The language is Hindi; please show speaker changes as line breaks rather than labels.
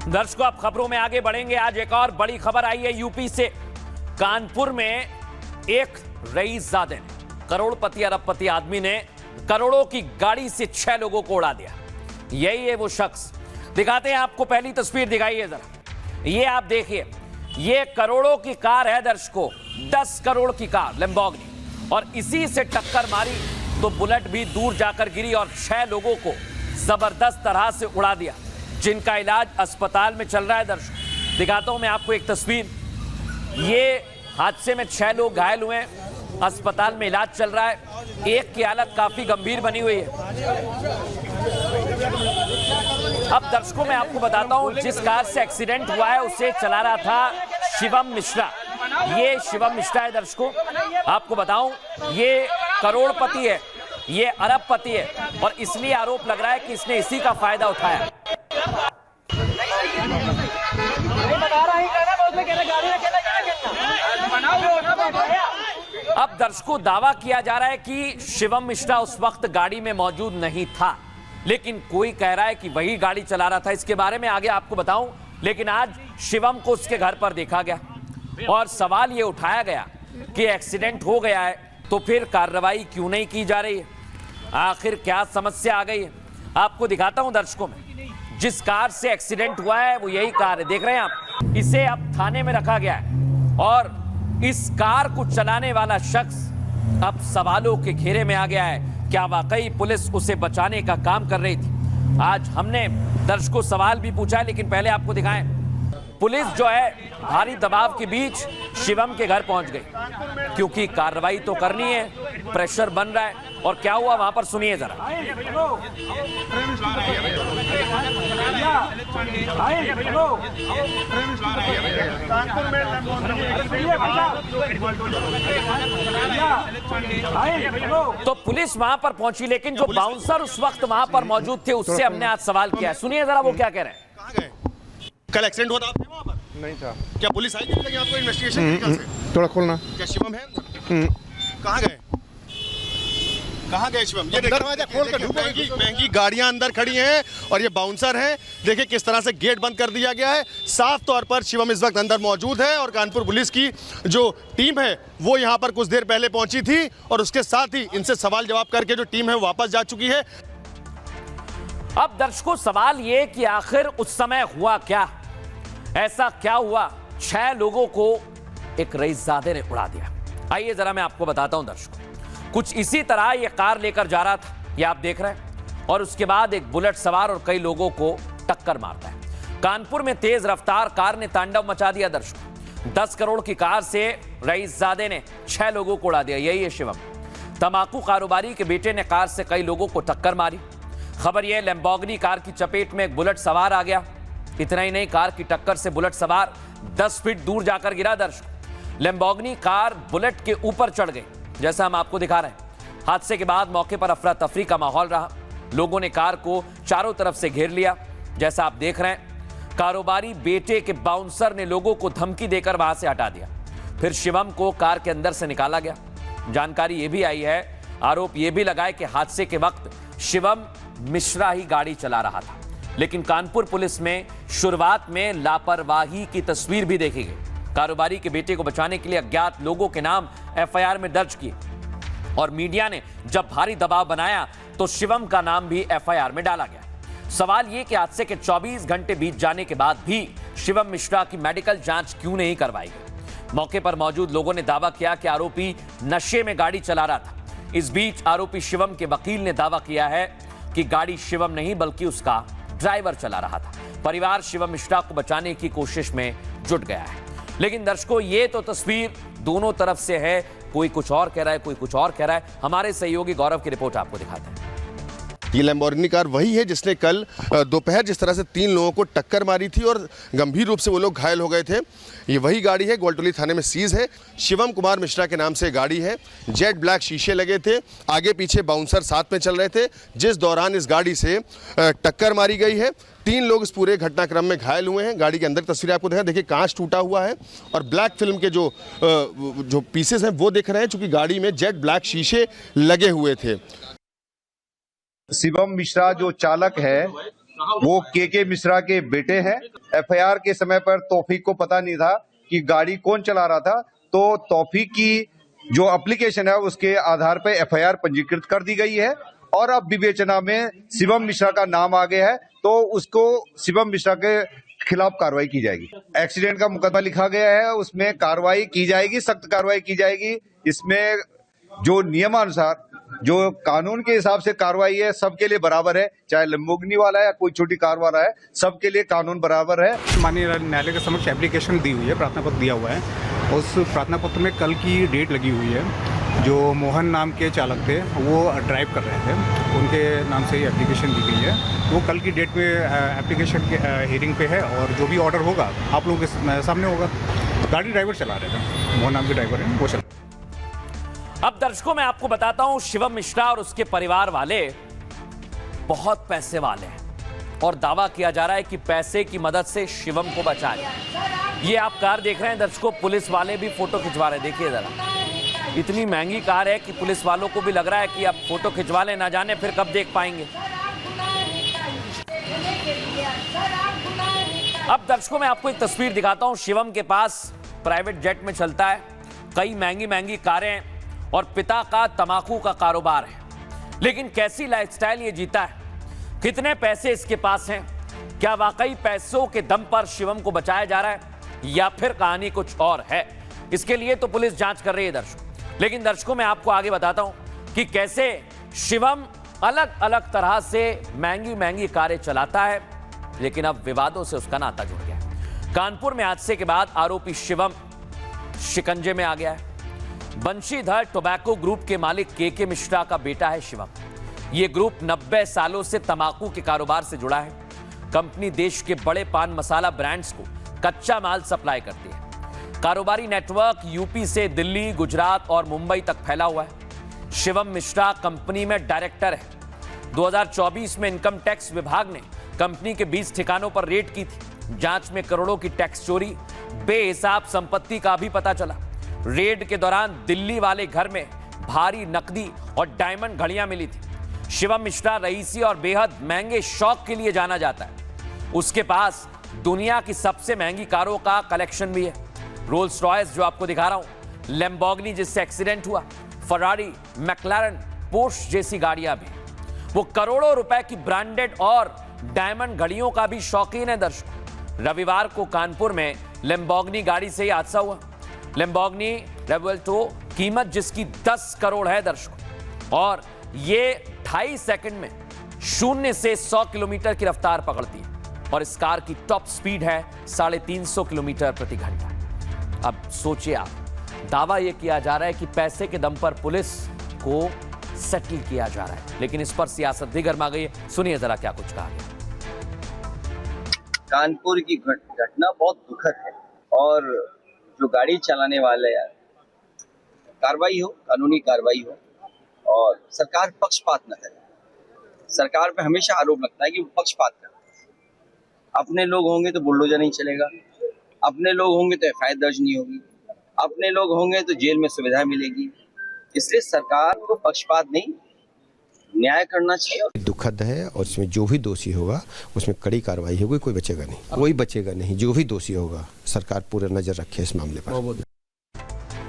दर्शकों, अब खबरों में आगे बढ़ेंगे। आज एक और बड़ी खबर आई है यूपी से। कानपुर में एक रईसजादे ने, करोड़पति अरबपति आदमी ने करोड़ों की गाड़ी से 6 लोगों को उड़ा दिया। यही है वो शख्स। दिखाते हैं आपको, पहली तस्वीर दिखाइए जरा। ये आप देखिए, ये करोड़ों की कार है दर्शकों, 10 करोड़ की कार लैम्बोर्गिनी, और इसी से टक्कर मारी तो बुलेट भी दूर जाकर गिरी और 6 लोगों को जबरदस्त तरह से उड़ा दिया, जिनका इलाज अस्पताल में चल रहा है। दर्शकों, दिखाता हूं मैं आपको एक तस्वीर। ये हादसे में 6 लोग घायल हुए हैं, अस्पताल में इलाज चल रहा है। एक की हालत काफी गंभीर बनी हुई है। अब दर्शकों, मैं आपको बताता हूं, जिस कार से एक्सीडेंट हुआ है उसे चला रहा था शिवम मिश्रा। ये शिवम मिश्रा है दर्शकों। आपको बताऊं, ये करोड़पति है, ये अरबपति है, और इसलिए आरोप लग रहा है कि इसने इसी का फायदा उठाया। अब दर्शकों, दावा किया जा रहा है कि शिवम मिश्रा उस वक्त गाड़ी में मौजूद नहीं था, लेकिन कोई कह रहा है कि वही गाड़ी चला रहा था। इसके बारे में आगे आपको बताऊं, लेकिन आज शिवम को उसके घर पर देखा गया और सवाल यह उठाया गया कि एक्सीडेंट हो गया है तो फिर कार्रवाई क्यों नहीं की जा रही है। आखिर क्या समस्या आ गई है, आपको दिखाता हूं दर्शकों में। जिस कार से एक्सीडेंट हुआ है वो यही कार है, देख रहे हैं आप। इसे अब थाने में रखा गया है और इस कार को चलाने वाला शख्स अब सवालों के घेरे में आ गया है। क्या वाकई पुलिस उसे बचाने का काम कर रही थी? आज हमने दर्शकों सवाल भी पूछा है, लेकिन पहले आपको दिखाएं। पुलिस जो है भारी दबाव के बीच शिवम के घर पहुंच गई, क्योंकि कार्रवाई तो करनी है, प्रेशर बन रहा है। और क्या हुआ वहां पर सुनिए जरा। तो पुलिस वहां पर पहुंची, लेकिन जो बाउंसर उस वक्त वहां पर मौजूद थे उससे हमने आज सवाल किया। सुनिए जरा वो क्या कह रहे हैं।
कल एक्सीडेंट हुआ था, आप थे वहाँ पर?
नहीं था।
क्या पुलिस आई थी आपको इन्वेस्टिगेशन से?
थोड़ा खोलना।
क्या शिवम है? कहाँ गए? कहाँ गए शिवम? ये दरवाजा खोल कर, महंगी गाड़ियां अंदर खड़ी हैं और ये बाउंसर हैं। देखिए किस तरह से गेट बंद कर दिया गया है। साफ तौर पर शिवम इस वक्त अंदर मौजूद है और कानपुर पुलिस की जो टीम है वो यहाँ पर कुछ देर पहले पहुंची थी और उसके साथ ही इनसे सवाल जवाब करके जो टीम है वापस जा चुकी है।
अब दर्शकों, सवाल ये कि आखिर उस समय हुआ क्या, ऐसा क्या हुआ 6 लोगों को एक रईसजादे ने उड़ा दिया। आइए जरा मैं आपको बताता हूं दर्शकों। कुछ इसी तरह ये कार लेकर जा रहा था, ये आप देख रहे हैं, और उसके बाद एक बुलेट सवार और कई लोगों को टक्कर मारता है। कानपुर में तेज रफ्तार कार ने तांडव मचा दिया दर्शकों। 10 करोड़ की कार से रईसजादे ने 6 लोगों को उड़ा दिया। यही है शिवम। तंबाकू कारोबारी के बेटे ने कार से कई लोगों को टक्कर मारी। खबर यह, लैम्बोर्गिनी कार की चपेट में एक बुलेट सवार आ गया। इतना ही नहीं, कार की टक्कर से बुलेट सवार 10 फीट दूर जाकर गिरा दर्शकों। लैम्बोर्गिनी कार बुलेट के ऊपर चढ़ गई, जैसा हम आपको दिखा रहे हैं। हादसे के बाद मौके पर अफरा तफरी का माहौल रहा। लोगों ने कार को चारों तरफ से घेर लिया, जैसा आप देख रहे हैं। कारोबारी बेटे के बाउंसर ने लोगों को धमकी देकर वहां से हटा दिया। फिर शिवम को कार के अंदर से निकाला गया। जानकारी यह भी आई है, आरोप यह भी लगाए कि हादसे के वक्त शिवम मिश्रा ही गाड़ी चला रहा था, लेकिन कानपुर पुलिस में शुरुआत में लापरवाही की तस्वीर भी देखी गई। कारोबारी के बेटे को बचाने के लिए अज्ञात लोगों के नाम एफआईआर में दर्ज किए और मीडिया ने जब भारी दबाव बनाया तो शिवम का नाम भी एफआईआर में डाला गया। सवाल यह कि हादसे के 24 घंटे बीत जाने के बाद भी शिवम मिश्रा की मेडिकल जांच क्यों नहीं करवाई गई। मौके पर मौजूद लोगों ने दावा किया कि आरोपी नशे में गाड़ी चला रहा था। इस बीच आरोपी शिवम के वकील ने दावा किया है कि गाड़ी शिवम नहीं बल्कि उसका ड्राइवर चला रहा था। परिवार शिवम मिश्रा को बचाने की कोशिश में जुट गया है। लेकिन दर्शकों, ये तो तस्वीर दोनों तरफ से है, कोई कुछ और कह रहा है, कोई कुछ और कह रहा है। हमारे सहयोगी गौरव की रिपोर्ट आपको दिखाते हैं।
ये लैम्बोर्गिनी कार वही है जिसने कल दोपहर जिस तरह से 3 लोगों को टक्कर मारी थी और गंभीर रूप से वो लोग घायल हो गए थे। ये वही गाड़ी है, ग्वालटोली थाने में सीज है। शिवम कुमार मिश्रा के नाम से गाड़ी है। जेट ब्लैक शीशे लगे थे, आगे पीछे बाउंसर साथ में चल रहे थे, जिस दौरान इस गाड़ी से टक्कर मारी गई है। 3 लोग इस पूरे घटनाक्रम में घायल हुए हैं। गाड़ी के अंदर तस्वीरें आपको दिखा, देखिए कांच टूटा हुआ है और ब्लैक फिल्म के जो पीसेस हैं वो दिख रहे हैं, चूंकि गाड़ी में जेट ब्लैक शीशे लगे हुए थे।
शिवम मिश्रा जो चालक है
वो के मिश्रा के बेटे हैं। एफआईआर के समय पर तौफीक को पता नहीं था कि गाड़ी कौन चला रहा था, तो तौफीक की जो एप्लीकेशन है उसके आधार पर एफआईआर पंजीकृत कर दी गई है और अब विवेचना में शिवम मिश्रा का नाम आ गया है, तो उसको शिवम मिश्रा के खिलाफ कार्रवाई की जाएगी। एक्सीडेंट का मुकदमा लिखा गया है, उसमें कार्रवाई की जाएगी, सख्त कार्रवाई की जाएगी। इसमें जो नियमानुसार जो कानून के हिसाब से कार्रवाई है सबके लिए बराबर है, चाहे लंबोर्गिनी वाला है या कोई छोटी कार वाला है, सबके लिए कानून बराबर है।
माननीय न्यायालय के समक्ष एप्लीकेशन दी हुई है, प्रार्थना पत्र दिया हुआ है। उस प्रार्थना पत्र में कल की डेट लगी हुई है। जो मोहन नाम के चालक थे वो ड्राइव कर रहे थे, उनके नाम से ये एप्लीकेशन दी गई है। वो कल की डेट में एप्लीकेशन के हियरिंग पे है और जो भी ऑर्डर होगा आप लोगों के सामने होगा। गाड़ी ड्राइवर चला रहे थे, मोहन नाम के ड्राइवर हैं, वो चला।
अब दर्शकों मैं आपको बताता हूं, शिवम मिश्रा और उसके परिवार वाले बहुत पैसे वाले हैं और दावा किया जा रहा है कि पैसे की मदद से शिवम को बचाया। ये आप कार देख रहे हैं दर्शकों, पुलिस वाले भी फोटो खिंचवा रहे हैं। देखिए जरा, इतनी महंगी कार है कि पुलिस वालों को भी लग रहा है कि अब फोटो खिंचवा ले, ना जाने फिर कब देख पाएंगे। अब दर्शकों मैं आपको एक तस्वीर दिखाता हूं। शिवम के पास प्राइवेट जेट में चलता है, कई महंगी महंगी कारें और पिता का तंबाकू का कारोबार है। लेकिन कैसी लाइफस्टाइल ये जीता है, कितने पैसे इसके पास हैं, क्या वाकई पैसों के दम पर शिवम को बचाया जा रहा है या फिर कहानी कुछ और है? इसके लिए तो पुलिस जांच कर रही है दर्शकों। लेकिन दर्शकों मैं आपको आगे बताता हूं कि कैसे शिवम अलग अलग तरह से महंगी महंगी कारें चलाता है, लेकिन अब विवादों से उसका नाता जुड़ गया है। कानपुर में हादसे के बाद आरोपी शिवम शिकंजे में आ गया है। बंशीधर टोबैको ग्रुप के मालिक के मिश्रा का बेटा है शिवम। यह ग्रुप 90 सालों से तंबाकू के कारोबार से जुड़ा है। कंपनी देश के बड़े पान मसाला ब्रांड्स को कच्चा माल सप्लाई करती है। कारोबारी नेटवर्क यूपी से दिल्ली, गुजरात और मुंबई तक फैला हुआ है। शिवम मिश्रा कंपनी में डायरेक्टर है। 2024 में इनकम टैक्स विभाग ने कंपनी के 20 ठिकानों पर रेड की थी। जांच में करोड़ों की टैक्स चोरी, बेहिसाब संपत्ति का भी पता चला। रेड के दौरान दिल्ली वाले घर में भारी नकदी और डायमंड घड़ियां मिली थी। शिवम मिश्रा रईसी और बेहद महंगे शौक के लिए जाना जाता है। उसके पास दुनिया की सबसे महंगी कारों का कलेक्शन भी है। रोल्स रॉयस जो आपको दिखा रहा हूं, लैम्बोर्गिनी जिससे एक्सीडेंट हुआ, फरारी, मैक्लारेन, पोर्श जैसी गाड़ियां भी। वो करोड़ों रुपए की ब्रांडेड और डायमंड घड़ियों का भी शौकीन है दर्शकों। रविवार को कानपुर में लैम्बोर्गिनी गाड़ी से ही हादसा हुआ। लैम्बोर्गिनी रेवोल्टो, कीमत जिसकी 10 करोड़ है दर्शकों, और ये 2.5 सेकंड में 0 से 100 किलोमीटर की रफ्तार पकड़ती है और इस कार की टॉप स्पीड है 350 किलोमीटर प्रति घंटा। अब सोचिए आप, दावा यह किया जा रहा है कि पैसे के दम पर पुलिस को सेटल किया जा रहा है, लेकिन इस पर सियासत भी गर्मा गई है। सुनिए जरा क्या कुछ कहा गया।
कानपुर की घटना बहुत दुखद है और जो गाड़ी चलाने वाले हैं, कार्रवाई हो, कानूनी कार्रवाई हो और सरकार पक्षपात न करे। सरकार पे हमेशा आरोप लगता है कि वो पक्षपात करती है। अपने लोग होंगे तो बुलडोजर नहीं चलेगा, अपने लोग होंगे तो एफआईआर दर्ज नहीं होगी, अपने लोग होंगे तो जेल में सुविधा मिलेगी। इसलिए सरकार को पक्षपात नहीं, न्याय करना चाहिए।
दुखद है और इसमें जो भी दोषी होगा उसमें कड़ी कार्रवाई होगी, कोई बचेगा नहीं, कोई बचेगा नहीं। जो भी दोषी होगा सरकार पूरे नजर रखे इस मामले पर।